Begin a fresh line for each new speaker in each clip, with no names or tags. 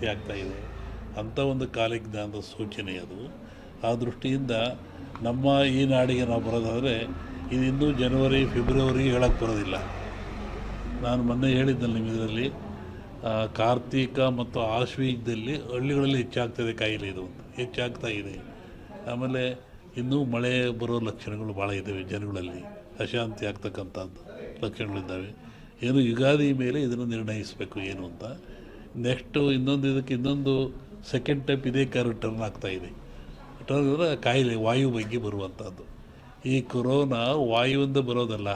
ಜಾಸ್ತಿ ಆಗ್ತಾಯಿದೆ. ಅಂಥ ಒಂದು ಕಾಲಜ್ಞಾನದ ಸೂಚನೆ ಅದು. ಆ ದೃಷ್ಟಿಯಿಂದ ನಮ್ಮ ಈ ನಾಡಿಗೆ ನಾವು ಬರೋದಾದರೆ ಇದು ಇನ್ನೂ ಜನವರಿ ಫೆಬ್ರವರಿ ಹೇಳೋಕ್ಕೆ ಬರೋದಿಲ್ಲ. ನಾನು ಮೊನ್ನೆ ಹೇಳಿದ್ದಲ್ಲ ನಿಮ್ಮ ಇದರಲ್ಲಿ ಕಾರ್ತೀಕ ಮತ್ತು ಆಶ್ವೀಜದಲ್ಲಿ ಹಳ್ಳಿಗಳಲ್ಲಿ ಹೆಚ್ಚಾಗ್ತಾಯಿದೆ ಕಾಯಿಲೆ, ಇದು ಹೆಚ್ಚಾಗ್ತಾ ಇದೆ. ಆಮೇಲೆ ಇನ್ನೂ ಮಳೆ ಬರೋ ಲಕ್ಷಣಗಳು ಭಾಳ ಇದ್ದಾವೆ, ಜನಗಳಲ್ಲಿ ಅಶಾಂತಿ ಆಗ್ತಕ್ಕಂಥದ್ದು ಲಕ್ಷಣಗಳಿದ್ದಾವೆ. ಏನು ಯುಗಾದಿ ಮೇಲೆ ಇದನ್ನು ನಿರ್ಣಯಿಸಬೇಕು ಏನು ಅಂತ. ನೆಕ್ಸ್ಟು ಇನ್ನೊಂದು ಸೆಕೆಂಡ್ ಟೈಪ್ ಇದೇ ರಿಟರ್ನ್ ಆಗ್ತಾಯಿದೆ. ರಿಟರ್ನ್ ಅಂದರೆ ಕಾಯಿಲೆ ವಾಯು ಬಗ್ಗೆ ಬರುವಂಥದ್ದು. ಈ ಕೊರೋನಾ ವಾಯುವಿಂದ ಬರೋದಲ್ಲ,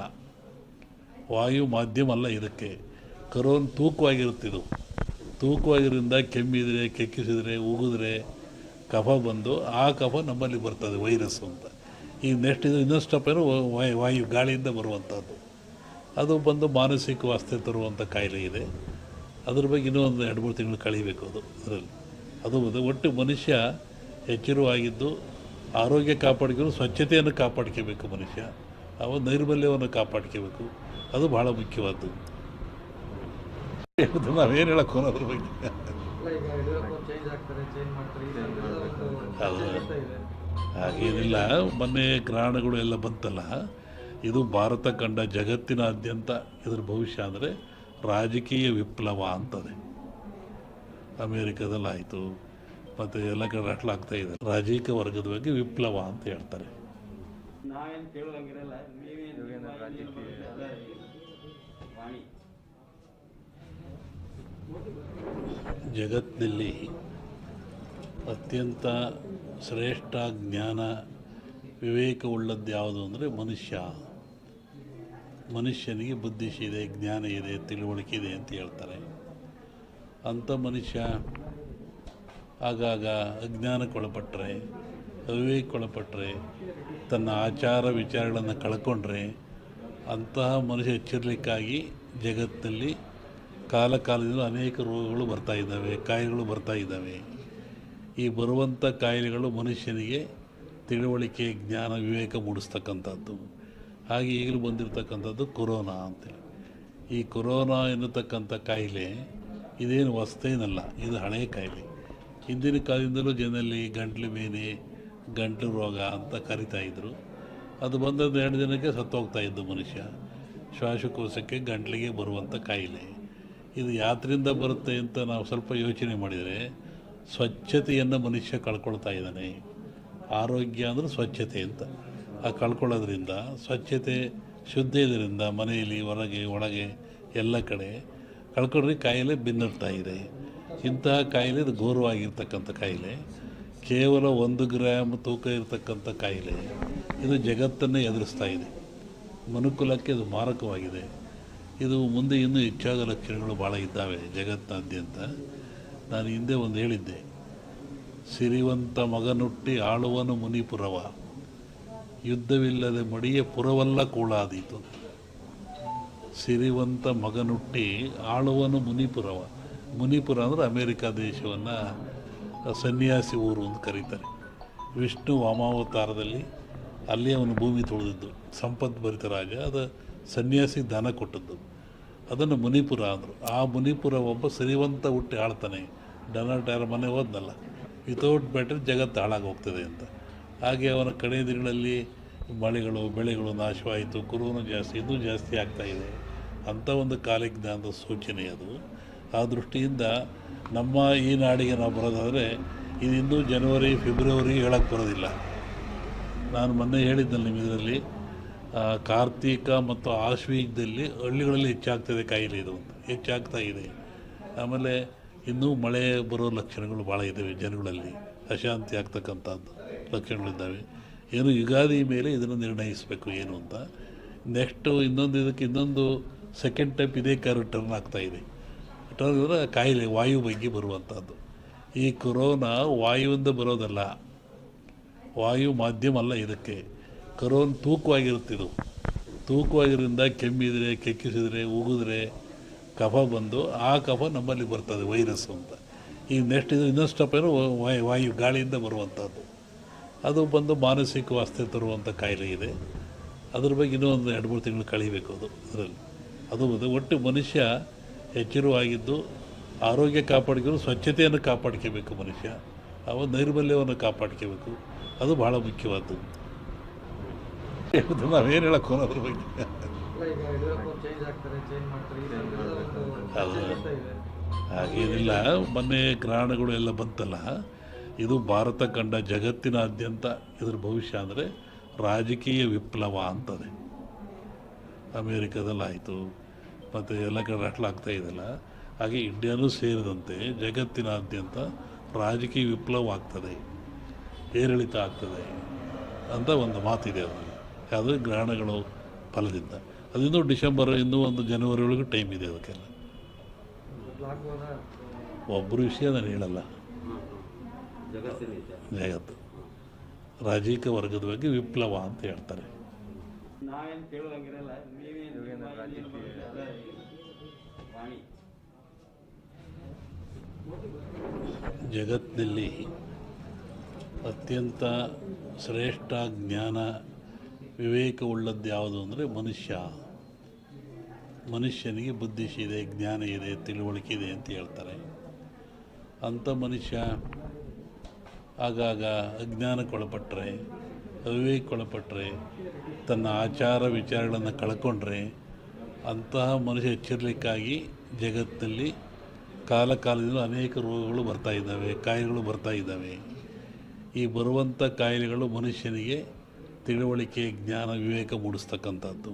ವಾಯು ಮಾಧ್ಯಮ ಅಲ್ಲ ಇದಕ್ಕೆ. ಕೊರೋನಾ ತೂಕವಾಗಿರುತ್ತಿದ್ದು, ತೂಕವಾಗಿರೋದ್ರಿಂದ ಕೆಮ್ಮಿದರೆ, ಕೆಕ್ಕಿಸಿದರೆ, ಉಗಿದ್ರೆ ಕಫ ಬಂದು ಆ ಕಫ ನಮ್ಮಲ್ಲಿ ಬರ್ತದೆ ವೈರಸ್ಸು ಅಂತ. ಈಗ ನೆಕ್ಸ್ಟ್ ಇದು ಇನ್ನೊಂದು ಸ್ಟೆಪ್ ಏನು ವಾಯು ಗಾಳಿಯಿಂದ ಬರುವಂಥದ್ದು. ಅದು ಬಂದು ಮಾನಸಿಕ ವಾಸ್ತೆ ತರುವಂಥ ಕಾಯಿಲೆ ಇದೆ. ಅದ್ರ ಬಗ್ಗೆ ಇನ್ನೂ ಒಂದು 2-3 ತಿಂಗಳು ಕಳೀಬೇಕು ಅದರಲ್ಲಿ. ಅದು ಒಟ್ಟು ಮನುಷ್ಯ ಎಚ್ಚರವಾಗಿದ್ದು ಆರೋಗ್ಯ ಕಾಪಾಡ್ಕೊಂಡು ಸ್ವಚ್ಛತೆಯನ್ನು ಕಾಪಾಡ್ಕೋಬೇಕು ಮನುಷ್ಯ. ಅವ ನೈರ್ಮಲ್ಯವನ್ನು ಕಾಪಾಡ್ಕೋಬೇಕು, ಅದು ಭಾಳ ಮುಖ್ಯವಾದ್ದು. ನಾವೇನು ಹೇಳೋಕ್ಕೋ ಅದ್ರ ಬಗ್ಗೆ ಹಾಗೇನಿಲ್ಲ. ಮೊನ್ನೆ ಗ್ರಹಣಗಳು ಎಲ್ಲ ಬಂತಲ್ಲ, ಇದು ಭಾರತ ಕಂಡ ಜಗತ್ತಿನಾದ್ಯಂತ ಇದ್ರ ಭವಿಷ್ಯ ಅಂದರೆ ರಾಜಕೀಯ ವಿಪ್ಲವ ಅಂತದೆ. ಅಮೇರಿಕಾದಲ್ಲಾಯಿತು ಮತ್ತು ಎಲ್ಲ ಕಡೆ ಅಟ್ಲಾಗ್ತಾ ಇದೆ. ರಾಜಕೀಯ ವರ್ಗದ ಬಗ್ಗೆ ವಿಪ್ಲವ ಅಂತ ಹೇಳ್ತಾರೆ. ಜಗತ್ತಿನಲ್ಲಿ ಅತ್ಯಂತ ಶ್ರೇಷ್ಠ ಜ್ಞಾನ ವಿವೇಕವುಳ್ಳದ್ದು ಯಾವುದು ಅಂದರೆ ಮನುಷ್ಯನಿಗೆ ಬುದ್ಧಿಶಿ ಇದೆ, ಜ್ಞಾನ ಇದೆ, ತಿಳುವಳಿಕೆ ಇದೆ ಅಂತ ಹೇಳ್ತಾರೆ. ಅಂಥ ಮನುಷ್ಯ ಆಗಾಗ ಅಜ್ಞಾನಕ್ಕೊಳಪಟ್ಟರೆ, ಅವಿವೇಕಕ್ಕೊಳಪಟ್ಟರೆ, ತನ್ನ ಆಚಾರ ವಿಚಾರಗಳನ್ನು ಕಳ್ಕೊಂಡ್ರೆ ಅಂತಹ ಮನುಷ್ಯ ಎಚ್ಚರಿಕೆಗಾಗಿ ಜಗತ್ತಿನಲ್ಲಿ ಕಾಲದಿಂದ ಅನೇಕ ರೋಗಗಳು ಬರ್ತಾಯಿದ್ದಾವೆ, ಕಾಯಿಲೆಗಳು ಬರ್ತಾಯಿದ್ದಾವೆ. ಈ ಬರುವಂಥ ಕಾಯಿಲೆಗಳು ಮನುಷ್ಯನಿಗೆ ತಿಳುವಳಿಕೆ, ಜ್ಞಾನ, ವಿವೇಕ ಮೂಡಿಸ್ತಕ್ಕಂಥದ್ದು. ಹಾಗೆ ಈಗಲೂ ಬಂದಿರತಕ್ಕಂಥದ್ದು ಕೊರೋನಾ ಅಂತೇಳಿ. ಈ ಕೊರೋನಾ ಎನ್ನತಕ್ಕಂಥ ಕಾಯಿಲೆ ಇದೇನು ಹೊಸತೇನಲ್ಲ, ಇದು ಹಳೆಯ ಕಾಯಿಲೆ. ಹಿಂದಿನ ಕಾಲದಿಂದಲೂ ಜನರಲ್ಲಿ ಗಂಟ್ಲು ಬೇನೆ, ಗಂಟಲು ರೋಗ ಅಂತ ಕರಿತಾಯಿದ್ರು. ಅದು ಬಂದದ್ದು 2 ದಿನಕ್ಕೆ ಸತ್ತೋಗ್ತಾಯಿದ್ದು ಮನುಷ್ಯ. ಶ್ವಾಸಕೋಶಕ್ಕೆ, ಗಂಟ್ಲಿಗೆ ಬರುವಂಥ ಕಾಯಿಲೆ. ಇದು ಯಾತ್ರಿಂದ ಬರುತ್ತೆ ಅಂತ ನಾವು ಸ್ವಲ್ಪ ಯೋಚನೆ ಮಾಡಿದರೆ, ಸ್ವಚ್ಛತೆಯನ್ನು ಮನುಷ್ಯ ಕಳ್ಕೊಳ್ತಾ ಇದ್ದಾನೆ. ಆರೋಗ್ಯ ಅಂದರೆ ಸ್ವಚ್ಛತೆ ಅಂತ. ಆ ಕಳ್ಕೊಳ್ಳೋದ್ರಿಂದ, ಸ್ವಚ್ಛತೆ ಶುದ್ಧ ಇದರಿಂದ ಮನೆಯಲ್ಲಿ, ಹೊರಗೆ, ಒಳಗೆ ಎಲ್ಲ ಕಡೆ ಕಳ್ಕೊಂಡ್ರೆ ಕಾಯಿಲೆ ಬೆನ್ನರ್ತಾ ಇದೆ. ಇಂತಹ ಕಾಯಿಲೆ ಇದು ಘೋರವಾಗಿರ್ತಕ್ಕಂಥ ಕಾಯಿಲೆ. ಕೇವಲ 1 ಗ್ರಾಮ್ ತೂಕ ಇರತಕ್ಕಂಥ ಕಾಯಿಲೆ ಇದು ಜಗತ್ತನ್ನೇ ಎದುರಿಸ್ತಾ ಇದೆ. ಮನುಕುಲಕ್ಕೆ ಇದು ಮಾರಕವಾಗಿದೆ. ಇದು ಮುಂದೆ ಇನ್ನೂ ಹೆಚ್ಚಾದ ಲಕ್ಷಣಗಳು ಭಾಳ ಇದ್ದಾವೆ ಜಗತ್ತಿನಾದ್ಯಂತ. ನಾನು ಹಿಂದೆ ಒಂದು ಹೇಳಿದ್ದೆ, ಸಿರಿವಂತ ಮಗನುಟ್ಟಿ ಆಳುವನು ಮುನಿಪುರವ, ಯುದ್ಧವಿಲ್ಲದೆ ಮಡಿಯ ಪುರವಲ್ಲ ಕೂಳಾದೀತು. ಸಿರಿವಂತ ಮಗನುಟ್ಟಿ ಆಳುವನು ಮುನಿಪುರವ. ಮುನಿಪುರ ಅಂದರೆ ಅಮೇರಿಕಾ ದೇಶವನ್ನು ಸನ್ಯಾಸಿ ಊರು ಅಂತ ಕರೀತಾರೆ. ವಿಷ್ಣು ವಾಮಾವತಾರದಲ್ಲಿ ಅಲ್ಲಿ ಅವನು ಭೂಮಿ ತೊಳೆದಿದ್ದು, ಸಂಪದ್ಭರಿತ ರಾಜ. ಅದು ಸನ್ಯಾಸಿ ದಾನ ಕೊಟ್ಟದ್ದು, ಅದನ್ನು ಮುನಿಪುರ ಅಂದರು. ಆ ಮುನಿಪುರ ಒಬ್ಬ ಸಿರಿವಂತ ಹುಟ್ಟಿ ಆಳ್ತಾನೆ. ಡೊನಾಲ್ಡ್ ಟ್ರಂಪ್ ಮನೆ ಹೋದ್ನಲ್ಲ, ವಿತೌಟ್ ಬ್ಯಾಟರಿ ಜಗತ್ತು ಹಾಳಾಗೋಗ್ತದೆ ಅಂತ. ಹಾಗೆ ಅವನ ಕಡೆ ದಿನಗಳಲ್ಲಿ ಮಳೆಗಳು, ಬೆಳೆಗಳು ನಾಶವಾಯಿತು. ಕೊರೋನಾ ಇನ್ನೂ ಜಾಸ್ತಿ ಆಗ್ತಾಯಿದೆ. ಅಂಥ ಒಂದು ಕಾಲಜ್ಞಾನದ ಸೂಚನೆ ಅದು. ಆ ದೃಷ್ಟಿಯಿಂದ ನಮ್ಮ ಈ ನಾಡಿಗೆ ನಾವು ಬರೋದಾದರೆ ಇದು ಇನ್ನೂ ಜನವರಿ ಫೆಬ್ರವರಿ ಹೇಳೋಕ್ಕೆ ಬರೋದಿಲ್ಲ. ನಾನು ಮೊನ್ನೆ ಹೇಳಿದ್ದಲ್ಲ ನಿಮ್ಮ ಇದರಲ್ಲಿ ಕಾರ್ತೀಕ ಮತ್ತು ಆಶ್ವೀಜದಲ್ಲಿ ಹಳ್ಳಿಗಳಲ್ಲಿ ಹೆಚ್ಚಾಗ್ತಾಯಿದೆ ಕಾಯಿಲೆ, ಇದು ಹೆಚ್ಚಾಗ್ತಾ ಇದೆ. ಆಮೇಲೆ ಇನ್ನೂ ಮಳೆ ಬರೋ ಲಕ್ಷಣಗಳು ಭಾಳ ಇದ್ದಾವೆ, ಜನಗಳಲ್ಲಿ ಅಶಾಂತಿ ಆಗ್ತಕ್ಕಂಥದ್ದು ಲಕ್ಷಣಗಳಿದ್ದಾವೆ. ಏನು ಯುಗಾದಿ ಮೇಲೆ ಇದನ್ನು ನಿರ್ಣಯಿಸಬೇಕು ಏನು ಅಂತ. ನೆಕ್ಸ್ಟು ಇನ್ನೊಂದು ಸೆಕೆಂಡ್ ಟೈಪ್ ಇದೇ ರಿಟರ್ನ್ ಆಗ್ತಾಯಿದೆ. ರಿಟರ್ನ್ ಅಂದರೆ ಕಾಯಿಲೆ ವಾಯು ಬಗ್ಗೆ ಬರುವಂಥದ್ದು. ಈ ಕೊರೋನಾ ವಾಯುವಿಂದ ಬರೋದಲ್ಲ, ವಾಯು ಮಾಧ್ಯಮ ಅಲ್ಲ ಇದಕ್ಕೆ. ಕೊರೋನಾ ತೂಕವಾಗಿರುತ್ತಿದ್ದು, ತೂಕವಾಗಿರೋದ್ರಿಂದ ಕೆಮ್ಮಿದರೆ, ಕೆಕ್ಕಿಸಿದರೆ, ಉಗಿದ್ರೆ ಕಫ ಬಂದು ಆ ಕಫ ನಮ್ಮಲ್ಲಿ ಬರ್ತದೆ ವೈರಸ್ಸು ಅಂತ. ಈಗ ನೆಕ್ಸ್ಟ್ ಇದು ಇನ್ನೊಂದು ಸ್ಟೆಪ್ ಏನು ವಾಯು ಗಾಳಿಯಿಂದ ಬರುವಂಥದ್ದು. ಅದು ಬಂದು ಮಾನಸಿಕ ವಾಸ್ತೆ ತರುವಂಥ ಕಾಯಿಲೆ ಇದೆ. ಅದ್ರ ಬಗ್ಗೆ ಇನ್ನೂ ಒಂದು 2-3 ತಿಂಗಳು ಕಳೀಬೇಕು ಅದರಲ್ಲಿ. ಅದು ಒಟ್ಟು ಮನುಷ್ಯ ಎಚ್ಚರವಾಗಿದ್ದು ಆರೋಗ್ಯ ಕಾಪಾಡ್ಕೊಂಡು ಸ್ವಚ್ಛತೆಯನ್ನು ಕಾಪಾಡ್ಕೋಬೇಕು ಮನುಷ್ಯ. ಅವ ನೈರ್ಮಲ್ಯವನ್ನು ಕಾಪಾಡ್ಕೋಬೇಕು, ಅದು ಭಾಳ ಮುಖ್ಯವಾದ್ದು. ನಾವೇನು ಹೇಳಕ್ಕೆ ಅದ್ರ ಬಗ್ಗೆ ಅದು ಹಾಗೇನಿಲ್ಲ. ಮೊನ್ನೆ ಗ್ರಹಣಗಳು ಎಲ್ಲ ಬಂತಲ್ಲ, ಇದು ಭಾರತ ಕಂಡ ಜಗತ್ತಿನಾದ್ಯಂತ ಇದ್ರ ಭವಿಷ್ಯ ಅಂದರೆ ರಾಜಕೀಯ ವಿಪ್ಲವ ಅಂತದೆ. ಅಮೇರಿಕಾದಲ್ಲಾಯಿತು, ಮತ್ತು ಎಲ್ಲ ಕಡೆ ರಟ್ಲಾಗ್ತಾ ಇದೆಯಲ್ಲ, ಹಾಗೆ ಇಂಡಿಯಾನೂ ಸೇರಿದಂತೆ ಜಗತ್ತಿನಾದ್ಯಂತ ರಾಜಕೀಯ ವಿಪ್ಲವ ಆಗ್ತದೆ, ಏರಿಳಿತ ಆಗ್ತದೆ ಅಂತ ಒಂದು ಮಾತಿದೆ. ಅದು ಗ್ರಹಣಗಳು ಫಲದಿಂದ. ಅದಿನ್ನೂ ಡಿಸೆಂಬರ್, ಇನ್ನೂ ಒಂದು ಜನವರಿ ಒಳಗೆ ಟೈಮ್ ಇದೆ ಅದಕ್ಕೆಲ್ಲ. ಒಬ್ಬರು ವಿಷಯ ನಾನು ಹೇಳಲ್ಲ, ಜಗತ್ತು ರಾಜಕೀಯ ವರ್ಗದ ಬಗ್ಗೆ ವಿಪ್ಲವ ಅಂತ ಹೇಳ್ತಾರೆ. ಜಗತ್ತಿನಲ್ಲಿ ಅತ್ಯಂತ ಶ್ರೇಷ್ಠ ಜ್ಞಾನ ವಿವೇಕವುಳ್ಳದ್ದು ಯಾವುದು ಅಂದರೆ ಮನುಷ್ಯನಿಗೆ ಬುದ್ಧಿಶಿ ಇದೆ, ಜ್ಞಾನ ಇದೆ, ತಿಳುವಳಿಕೆ ಇದೆ ಅಂತ ಹೇಳ್ತಾರೆ. ಅಂಥ ಮನುಷ್ಯ ಆಗಾಗ ಅಜ್ಞಾನಕ್ಕೊಳಪಟ್ಟರೆ, ಅವಿವೇಕಕ್ಕೊಳಪಟ್ಟರೆ, ತನ್ನ ಆಚಾರ ವಿಚಾರಗಳನ್ನು ಕಳ್ಕೊಂಡ್ರೆ ಅಂತಹ ಮನುಷ್ಯ ಎಚ್ಚರಿಕೆಗಾಗಿ ಜಗತ್ತಿನಲ್ಲಿ ಕಾಲದಿಂದ ಅನೇಕ ರೋಗಗಳು ಬರ್ತಾಯಿದ್ದಾವೆ, ಕಾಯಿಲೆಗಳು ಬರ್ತಾಯಿದ್ದಾವೆ. ಈ ಬರುವಂಥ ಕಾಯಿಲೆಗಳು ಮನುಷ್ಯನಿಗೆ ತಿಳುವಳಿಕೆ, ಜ್ಞಾನ, ವಿವೇಕ ಮೂಡಿಸ್ತಕ್ಕಂಥದ್ದು.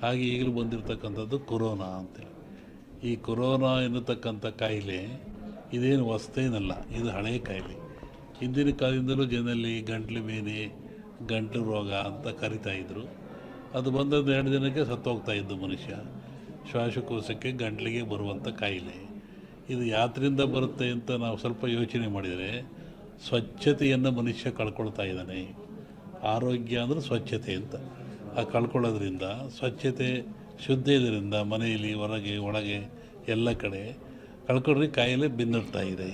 ಹಾಗೆ ಈಗಲೂ ಬಂದಿರತಕ್ಕಂಥದ್ದು ಕೊರೋನಾ ಅಂತೇಳಿ. ಈ ಕೊರೋನಾ ಎನ್ನತಕ್ಕಂಥ ಕಾಯಿಲೆ ಇದೇನು ಹೊಸ್ತೇನಲ್ಲ, ಇದು ಹಳೆಯ ಕಾಯಿಲೆ. ಹಿಂದಿನ ಕಾಲದಿಂದಲೂ ಜನರಲ್ಲಿ ಗಂಟ್ಲು ಬೇನೆ, ಗಂಟಲು ರೋಗ ಅಂತ ಕರಿತಾಯಿದ್ರು. ಅದು ಬಂದದ್ದು 2 ದಿನಕ್ಕೆ ಸತ್ತೋಗ್ತಾ ಇದ್ದು ಮನುಷ್ಯ. ಶ್ವಾಸಕೋಶಕ್ಕೆ, ಗಂಟ್ಲಿಗೆ ಬರುವಂಥ ಕಾಯಿಲೆ. ಇದು ಯಾತ್ರಿಂದ ಬರುತ್ತೆ ಅಂತ ನಾವು ಸ್ವಲ್ಪ ಯೋಚನೆ ಮಾಡಿದರೆ, ಸ್ವಚ್ಛತೆಯನ್ನು ಮನುಷ್ಯ ಕಳ್ಕೊಳ್ತಾ ಇದ್ದಾನೆ. ಆರೋಗ್ಯ ಅಂದರೆ ಸ್ವಚ್ಛತೆ ಅಂತ. ಆ ಕಳ್ಕೊಳ್ಳೋದ್ರಿಂದ, ಸ್ವಚ್ಛತೆ ಶುದ್ಧ ಇದರಿಂದ ಮನೆಯಲ್ಲಿ, ಹೊರಗೆ, ಒಳಗೆ ಎಲ್ಲ ಕಡೆ ಕಳ್ಕೊಂಡ್ರೆ ಕಾಯಿಲೆ ಬೆನ್ನಿಡ್ತಾ ಇದೆ.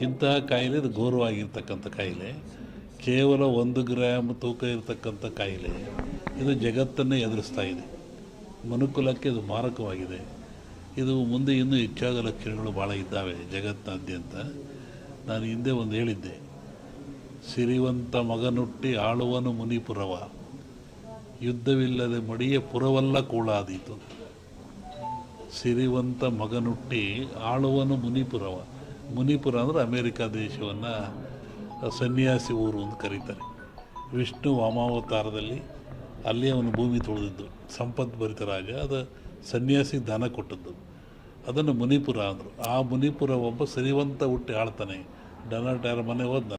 ಇಂತಹ ಕಾಯಿಲೆ ಇದು ಘೋರವಾಗಿರ್ತಕ್ಕಂಥ ಕಾಯಿಲೆ. ಕೇವಲ 1 ಗ್ರಾಮ್ ತೂಕ ಇರತಕ್ಕಂಥ ಕಾಯಿಲೆ ಇದು ಜಗತ್ತನ್ನೇ ಎದುರಿಸ್ತಾ ಇದೆ. ಮನುಕುಲಕ್ಕೆ ಇದು ಮಾರಕವಾಗಿದೆ. ಇದು ಮುಂದೆ ಇನ್ನೂ ಹೆಚ್ಚಾದ ಲಕ್ಷಣಗಳು ಭಾಳ ಇದ್ದಾವೆ ಜಗತ್ತಿನಾದ್ಯಂತ. ನಾನು ಹಿಂದೆ ಒಂದು ಹೇಳಿದ್ದೆ, ಸಿರಿವಂತ ಮಗನುಟ್ಟಿ ಆಳುವನು ಮುನಿಪುರವ, ಯುದ್ಧವಿಲ್ಲದೆ ಮಡಿಯ ಪುರವಲ್ಲ ಕೂಳಾದೀತು. ಸಿರಿವಂತ ಮಗನುಟ್ಟಿ ಆಳುವನು ಮುನಿಪುರವ. ಮುನಿಪುರ ಅಂದರೆ ಅಮೇರಿಕಾ ದೇಶವನ್ನು ಸನ್ಯಾಸಿ ಊರು ಅಂತ ಕರೀತಾರೆ. ವಿಷ್ಣು ವಾಮಾವತಾರದಲ್ಲಿ ಅಲ್ಲಿ ಅವನು ಭೂಮಿ ತುಳಿದಿದ್ದು, ಸಂಪದ್ಭರಿತ ರಾಜ. ಅದು ಸನ್ಯಾಸಿ ದಾನ ಕೊಟ್ಟದ್ದು, ಅದನ್ನು ಮುನಿಪುರ ಅಂದರು. ಆ ಮುನಿಪುರ ಒಬ್ಬ ಸಿರಿವಂತ ಹುಟ್ಟಿ ಆಳ್ತಾನೆ. ಡೊನಾಲ್ಡ್ ಯಾರ ಮನೆ ಹೋದ